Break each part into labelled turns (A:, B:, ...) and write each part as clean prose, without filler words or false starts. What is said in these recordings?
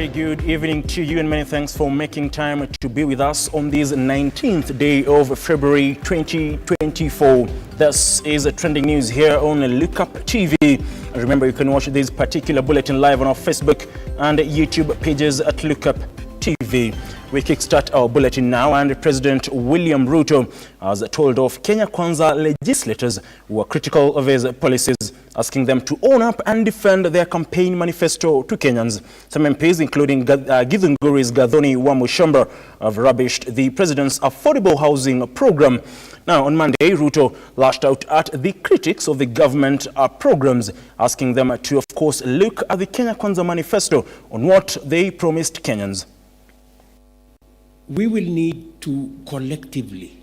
A: very good evening to you and many thanks for making time to be with us on this 19th day of February 2024. This is trending news here on Lookuptv. Remember, you can watch this particular bulletin live on our Facebook and YouTube pages at Lookuptv. We kickstart our bulletin now, and President William Ruto has told off Kenya Kwanza legislators who are critical of his policies, asking them to own up and defend their campaign manifesto to Kenyans. Some MPs, including Githunguri's Gathoni Wamushamba, have rubbished the president's affordable housing program. Now, on Monday, Ruto lashed out at the critics of the government programs, asking them to, of course, look at the Kenya Kwanza manifesto on what they promised Kenyans.
B: We will need to collectively,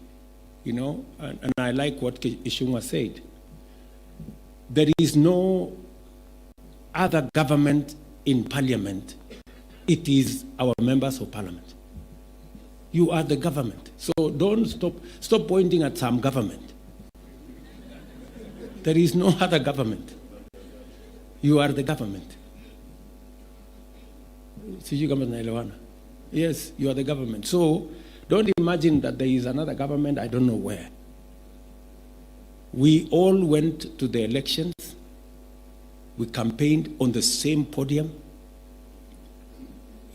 B: and I like what Ishungwa said, there is no other government in parliament. It is our members of parliament. You are the government. So don't stop pointing at some government. There is no other government. You are the government. Yes, you are the government. So don't imagine that there is another government, I don't know where. We all went to the elections. We campaigned on the same podium.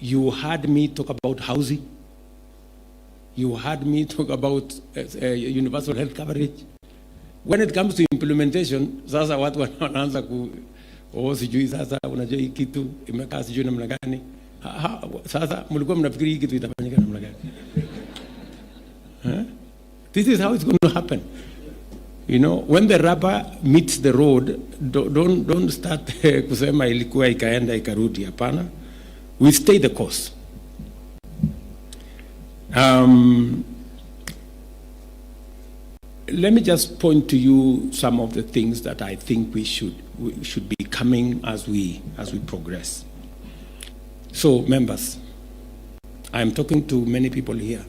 B: You heard me talk about housing. You heard me talk about universal health coverage. When it comes to implementation, sasa watu wanaanza sijui sasa unajua hii kitu imekaa sijui namna gani. Sasa mlikuwa mnafikiri hii kitu itafanyika namna gani? This is how it's going to happen. When the rubber meets the road, don't start kusema ilikuwa ikaenda ikarudi. Hapana. We stay the course. Let me just point to you some of the things that I think we should be coming as we progress. So, members, I am talking to many people here.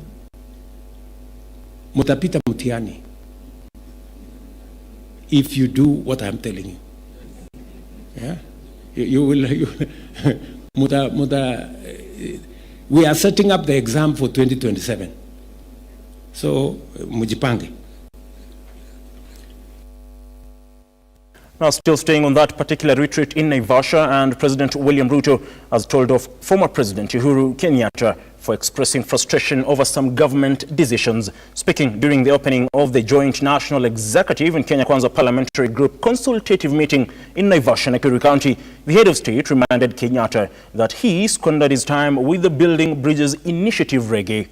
B: Mutapita mutiani if you do what I am telling you. Yeah, you will. We are setting up the exam for 2027. So, mujipange. Now,
A: still staying on that particular retreat in Naivasha, and President William Ruto has told off former President Uhuru Kenyatta for expressing frustration over some government decisions. Speaking during the opening of the Joint National Executive and Kenya Kwanza Parliamentary Group consultative meeting in Naivasha, Nakuru County, the head of state reminded Kenyatta that he squandered his time with the Building Bridges Initiative Reggae.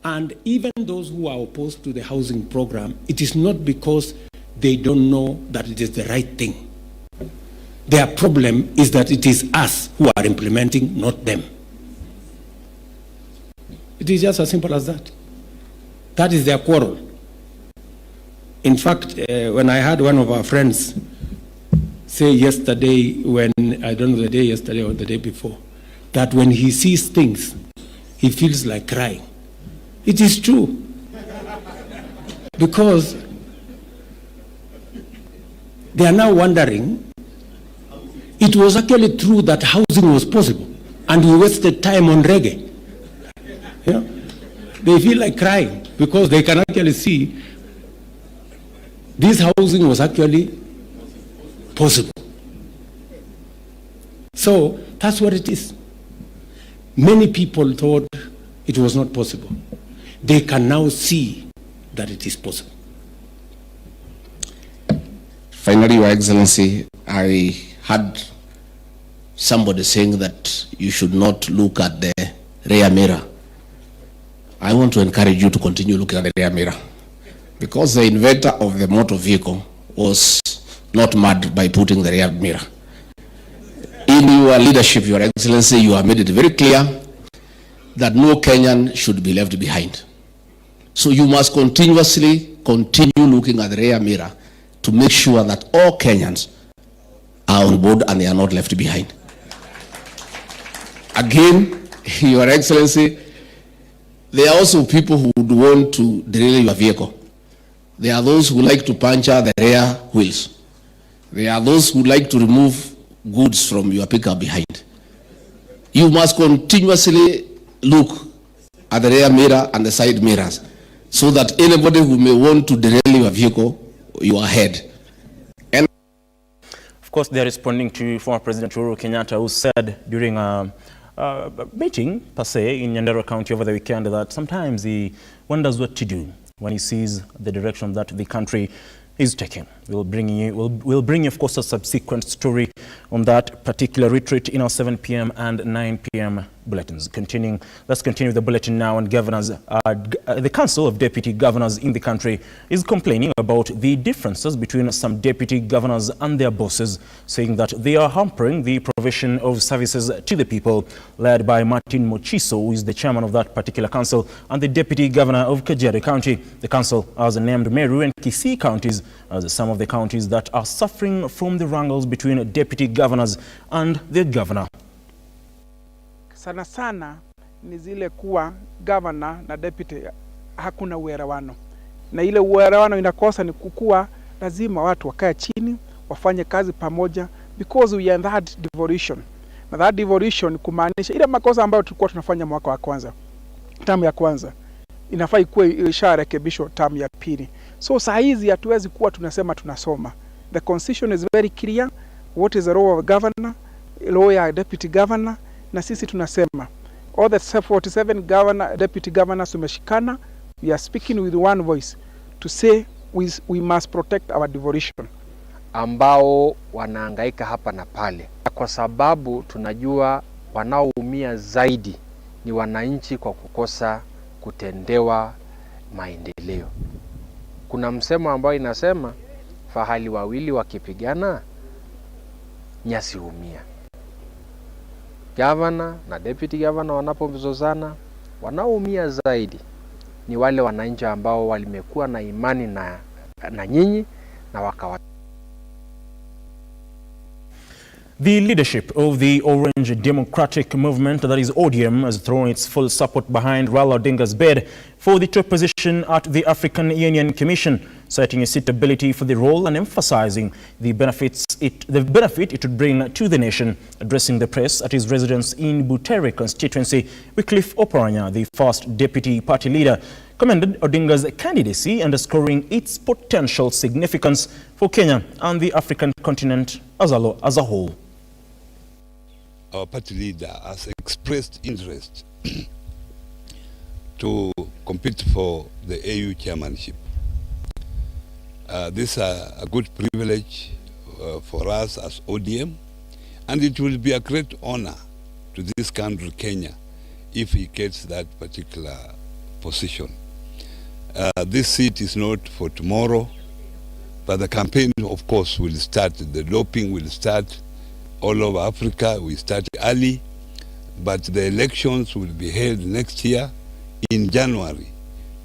B: And even those who are opposed to the housing program, it is not because they don't know that it is the right thing. Their problem is that it is us who are implementing, not them. It is just as simple as that. That is their quarrel. In fact, when I had one of our friends say yesterday, I don't know the day yesterday or the day before, that when he sees things, he feels like crying. It is true. Because they are now wondering, it was actually true that housing was possible, and we wasted time on reggae. They feel like crying because they can actually see this housing was actually possible. So that's what it is. Many people thought it was not possible. They can now see that it is possible.
C: Finally, Your Excellency, I had somebody saying that you should not look at the rear mirror. I want to encourage you to continue looking at the rear mirror, because the inventor of the motor vehicle was not mad by putting the rear mirror. In your leadership, Your Excellency, you have made it very clear that no Kenyan should be left behind. So you must continuously continue looking at the rear mirror to make sure that all Kenyans are on board and they are not left behind. Again, Your Excellency, there are also people who would want to derail your vehicle. There are those who like to puncture the rear wheels. There are those who like to remove goods from your pickup behind. You must continuously look at the rear mirror and the side mirrors so that anybody who may want to derail your vehicle, you are ahead. And
A: of course, they're responding to former President Ruto Kenyatta, who said during a meeting, per se, in Nyandarua County over the weekend that sometimes he wonders what to do when he sees the direction that the country is taking. We'll bring you, of course, a subsequent story on that particular retreat in our 7 p.m. and 9 p.m. bulletins. Let's continue with the bulletin now. And governors, the Council of Deputy Governors in the country is complaining about the differences between some deputy governors and their bosses, saying that they are hampering the provision of services to the people. Led by Martin Mochiso, who is the chairman of that particular council and the deputy governor of Kajiado County. The council has named Meru and Kisii counties as some of the counties that are suffering from the wrangles between deputy governors and the governor.
D: Sana sana ni zile kuwa governor na deputy hakuna uelewano. Na ile uelewano inakosa ni kukua lazima watu wakae chini, wafanye kazi pamoja, because we are that devolution. Na that devolution kumaanisha ile makosa ambayo tulikuwa tunafanya mwaka wa kwanza, tamu ya kwanza, inafaa ikuwe isharekebishwa tamu ya pili. So saa hizi hatuwezi kuwa tunasema tunasoma. The constitution is very clear what is the role of a governor, role ya deputy governor, na sisi tunasema all the 47 deputy governors tumeshikana, we are speaking with one voice to say we must protect our devolution.
E: Ambao wanahangaika hapa na pale, kwa sababu tunajua wanaoumia zaidi ni wananchi kwa kukosa kutendewa maendeleo. Kuna msemo ambao inasema fahali wawili wakipigana nyasi humia. Governor na deputy governor wanapozozana, wanaoumia zaidi ni wale wananchi ambao walimekuwa na imani na nyinyi na wakawa.
A: The leadership of the Orange Democratic Movement, that is ODM, has thrown its full support behind Raila Odinga's bid for the top position at the African Union Commission, citing his suitability for the role and emphasizing the benefit it would bring to the nation. Addressing the press at his residence in Butere constituency, Wycliffe Oparanya, the first deputy party leader, commended Odinga's candidacy, underscoring its potential significance for Kenya and the African continent as a whole.
F: Our party leader has expressed interest to compete for the AU chairmanship. This is a good privilege for us as ODM, and it will be a great honor to this country, Kenya, if he gets that particular position. This seat is not for tomorrow, but the campaign, of course, will start. The lobbying will start all over Africa. We start early, but the elections will be held next year in January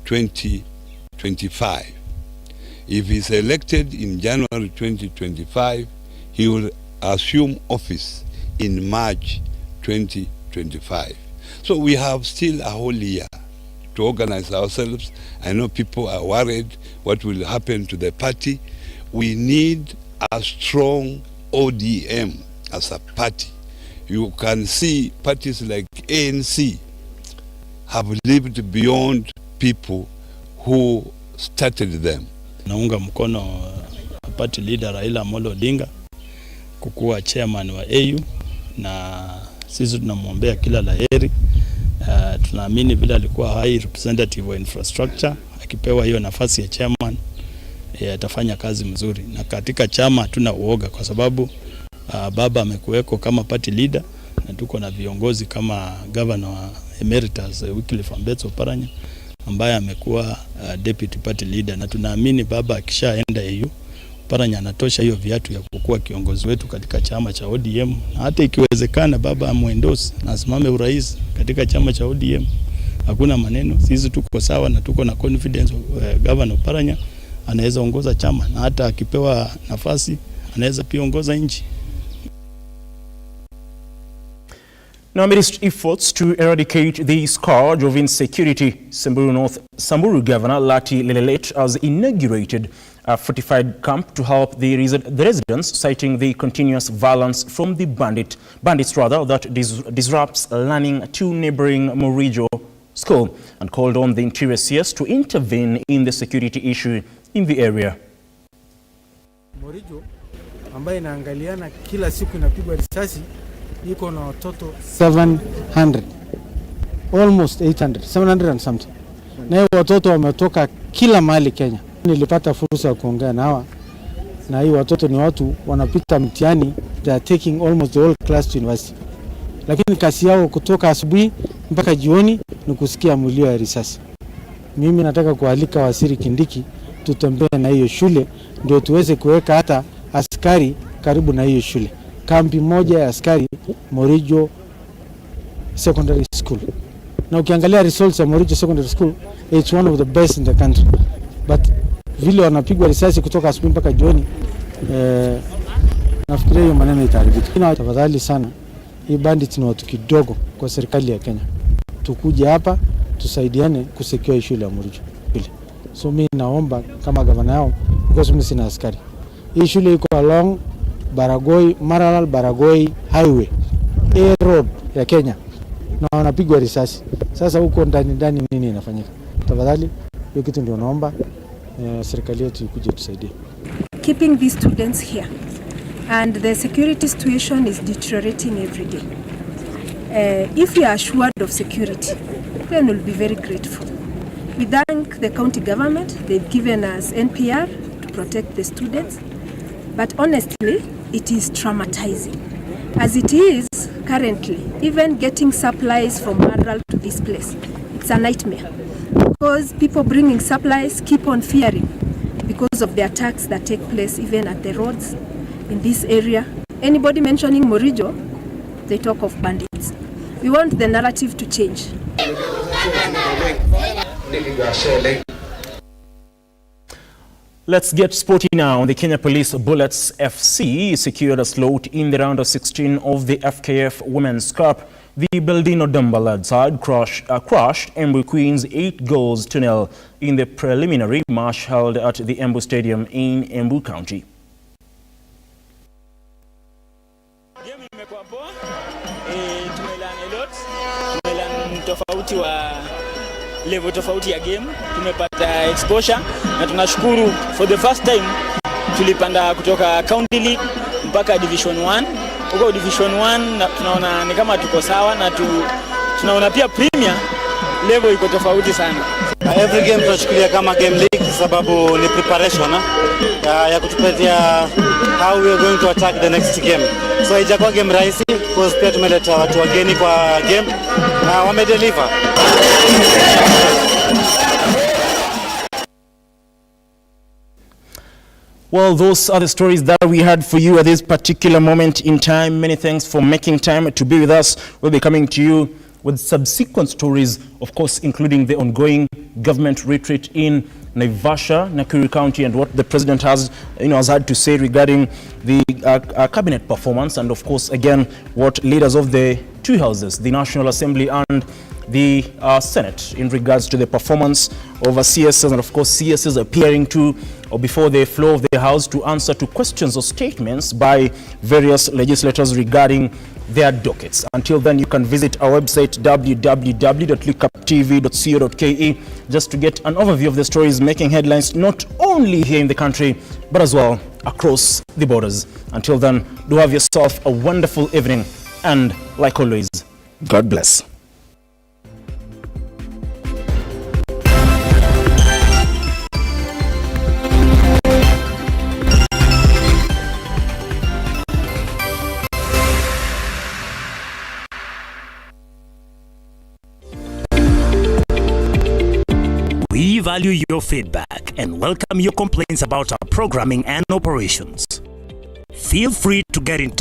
F: 2025. If he's elected in January 2025, he will assume office in March 2025. So we have still a whole year to organize ourselves. I know people are worried what will happen to the party. We need a strong ODM as a party. You can see parties like ANC have lived beyond people who started them.
G: Naunga mkono party leader Raila Amolo Odinga kukuwa chairman wa AU, na sisi tunamwombea kila laheri. Tunaamini vile alikuwa high representative wa infrastructure, akipewa hiyo nafasi ya chairman atafanya kazi mzuri. Na katika chama hatuna uoga kwa sababu baba amekuweko kama party leader, na tuko na viongozi kama governor emeritus Wycliffe Oparanya ambaye amekuwa deputy party leader, na tunaamini baba akishaenda AU, Oparanya anatosha hiyo viatu ya kukuwa kiongozi wetu katika chama cha ODM, na hata ikiwezekana baba amuendosi na asimame urais katika chama cha ODM. Hakuna maneno, sisi tuko sawa na tuko na confidence governor Oparanya anaweza ongoza chama, na hata akipewa nafasi anaweza pia ongoza nchi.
A: Now, amidst efforts to eradicate the scourge of insecurity, Samburu Governor Lati Lelelet has inaugurated a fortified camp to help the residents, citing the continuous violence from the bandits that disrupts learning to neighboring Morijo School, and called on the Interior CS to intervene in the security issue in the area.
H: Morijo ambaye inaangaliana kila siku inapigwa risasi, iko na watoto 700, almost 800, 700 and something. Na watoto wametoka kila mahali Kenya. Nilipata fursa ya kuongea na hawa, na hii watoto ni watu wanapita mtihani, they are taking almost the whole class to university. Lakini kasi yao kutoka asubuhi mpaka jioni ni kusikia mlio ya risasi. Mimi nataka kualika Waziri Kindiki tutembee na hiyo shule ndio tuweze kuweka hata askari karibu na hiyo shule. Kambi moja ya askari Morijo Secondary School. Na ukiangalia results ya Morijo Secondary School, it's one of the best in the country. But vile wanapigwa risasi kutoka asubuhi mpaka jioni, nafikiria hiyo maneno itaharibika. Tafadhali sana, hii bandits ni watu kidogo kwa serikali ya Kenya. Tukuje hapa tusaidiane kusecure shule ya Morijo. So mimi naomba kama gavana yao, because mimi sina askari. Hii shule iko along Maralal Baragoi Highway, A road ya Kenya, na wanapigwa risasi. Sasa huko ndani nini inafanyika? Tafadhali hiyo kitu ndio naomba serikali yetu ikuje tusaidie.
I: Keeping these students here, and the security situation is deteriorating every day. If we are assured of security, then we'll be very grateful. We thank the county government. They've given us NPR to protect the students. But honestly, it is traumatizing. As it is currently, even getting supplies from Maralal to this place, it's a nightmare. Because people bringing supplies keep on fearing because of the attacks that take place even at the roads in this area. Anybody mentioning Morijo, they talk of bandits. We want the narrative to change.
A: Let's get sporty now. The Kenya Police Bullets FC secured a slot in the round of 16 of the FKF Women's Cup. The Beldino Dumba led side crushed Embu Queens 8-0 in the preliminary match held at the Embu Stadium in Embu County.
J: Level tofauti ya game, tumepata exposure na tunashukuru. For the first time tulipanda kutoka County League mpaka Division 1. Huko Division 1 tunaona ni kama tuko sawa, na tunaona pia Premier level iko tofauti sana.
K: Every game tunachukulia kama game league sababu ni preparation ya kutupatia how we are going to attack the next game. So haijakuwa game rahisi because pia tumeleta watu wageni kwa game na wamedeliver.
A: Well, those are the stories that we had for you at this particular moment in time. Many thanks for making time to be with us. We'll be coming to you with subsequent stories, of course, including the ongoing government retreat in Naivasha, Nakuru County, and what the president has had to say regarding the cabinet performance, and of course, again, what leaders of the two houses, the National Assembly and the Senate, in regards to the performance of CSs, and of course CSs appearing to or before the floor of the House to answer to questions or statements by various legislators regarding their dockets. Until then, you can visit our website www.lookuptv.co.ke just to get an overview of the stories making headlines not only here in the country but as well across the borders. Until then, do have yourself a wonderful evening, and like always, God bless.
L: We value your feedback and welcome your complaints about our programming and operations. Feel free to get in touch